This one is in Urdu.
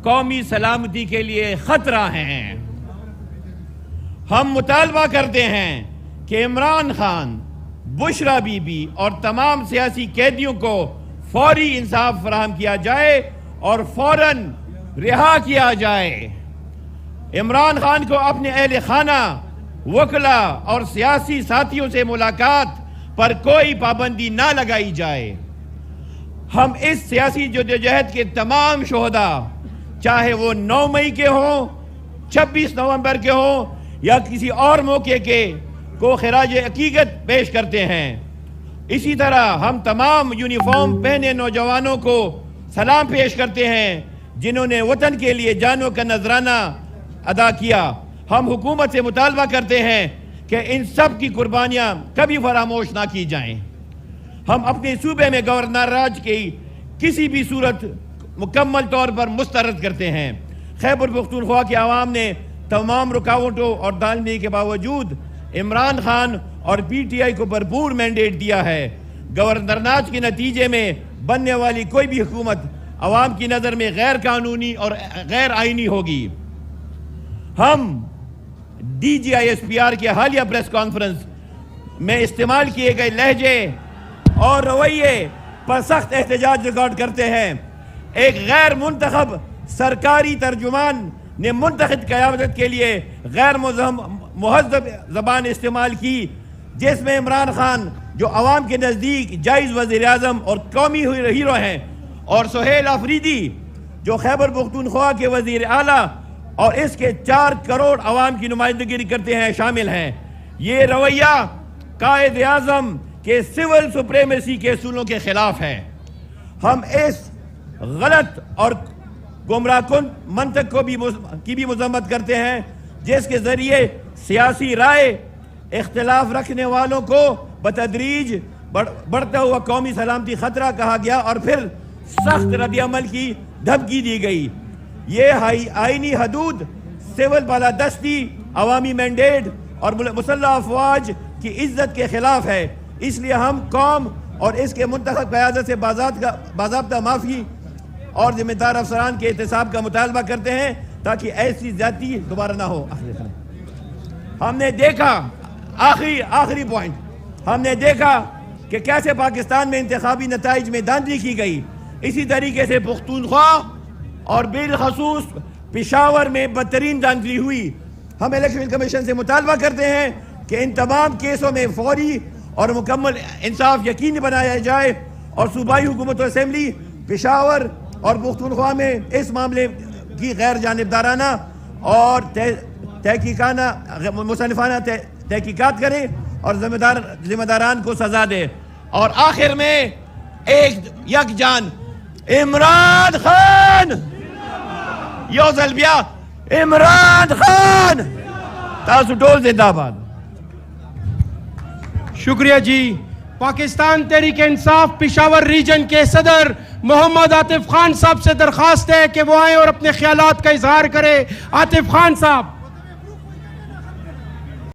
قومی سلامتی کے لیے خطرہ ہیں۔ ہم مطالبہ کرتے ہیں کہ عمران خان، بشرا بی بی اور تمام سیاسی قیدیوں کو فوری انصاف فراہم کیا جائے اور فوراً رہا کیا جائے۔ عمران خان کو اپنے اہل خانہ، وکلاء اور سیاسی ساتھیوں سے ملاقات پر کوئی پابندی نہ لگائی جائے۔ ہم اس سیاسی جدوجہد کے تمام شہداء، چاہے وہ 9 مئی کے ہوں، 26 نومبر کے ہوں یا کسی اور موقع کے، کو خراج عقیدت پیش کرتے ہیں۔ اسی طرح ہم تمام یونیفارم پہنے نوجوانوں کو سلام پیش کرتے ہیں جنہوں نے وطن کے لیے جانوں کا نذرانہ ادا کیا۔ ہم حکومت سے مطالبہ کرتے ہیں کہ ان سب کی قربانیاں کبھی فراموش نہ کی جائیں۔ ہم اپنے صوبے میں گورنر راج کی کسی بھی صورت مکمل طور پر مسترد کرتے ہیں۔ خیبر پختونخوا کے عوام نے تمام رکاوٹوں اور دھاندلی کے باوجود عمران خان اور پی ٹی آئی کو بھرپور مینڈیٹ دیا ہے۔ گورنر راج کے نتیجے میں بننے والی کوئی بھی حکومت عوام کی نظر میں غیر قانونی اور غیر آئینی ہوگی۔ ہم D G I S P R کے حالیہ پریس کانفرنس میں استعمال کیے گئے لہجے اور رویے پر سخت احتجاج ریکارڈ کرتے ہیں۔ ایک غیر منتخب سرکاری ترجمان نے منتخب قیادت کے لیے غیر مہذب زبان استعمال کی، جس میں عمران خان جو عوام کے نزدیک جائز وزیر اعظم اور قومی ہیرو ہیں، اور سہیل آفریدی جو خیبر پختونخوا کے وزیر اعلیٰ اور اس کے 4 کروڑ عوام کی نمائندگی کرتے ہیں، شامل ہیں۔ یہ رویہ قائد اعظم کے سول سپریمیسی کے اصولوں کے خلاف ہے۔ ہم اس غلط اور گمراہ کن منطق کی بھی مذمت کرتے ہیں جس کے ذریعے سیاسی رائے اختلاف رکھنے والوں کو بتدریج بڑھتا ہوا قومی سلامتی خطرہ کہا گیا اور پھر سخت رد عمل کی دھمکی دی گئی۔ یہ آئینی حدود، سول بالادستی، عوامی مینڈیٹ اور مسلح افواج کی عزت کے خلاف ہے۔ اس لیے ہم قوم اور اس کے منتخب قیادت سے باضابطہ معافی اور ذمہ دار افسران کے احتساب کا مطالبہ کرتے ہیں تاکہ ایسی زیادتی دوبارہ نہ ہو۔ ہم نے دیکھا آخری پوائنٹ، ہم نے دیکھا کہ کیسے پاکستان میں انتخابی نتائج میں دھاندلی کی گئی۔ اسی طریقے سے پختونخوا اور بالخصوص پشاور میں بدترین دھاندلی ہوئی۔ ہم الیکشن کمیشن سے مطالبہ کرتے ہیں کہ ان تمام کیسوں میں فوری اور مکمل انصاف یقینی بنایا جائے اور صوبائی حکومت و اسمبلی پشاور اور پختونخوا میں اس معاملے کی غیر جانبدارانہ اور مصنفانہ تحقیقات کریں اور ذمہ داران کو سزا دے۔ اور آخر میں یک جان عمران خان، یوزل بیا عمران خان، تاسو ٹول زندہ آباد۔ شکریہ جی۔ پاکستان تحریک انصاف پشاور ریجن کے صدر محمد عاطف خان صاحب سے درخواست ہے کہ وہ آئیں اور اپنے خیالات کا اظہار کرے۔ عاطف خان صاحب۔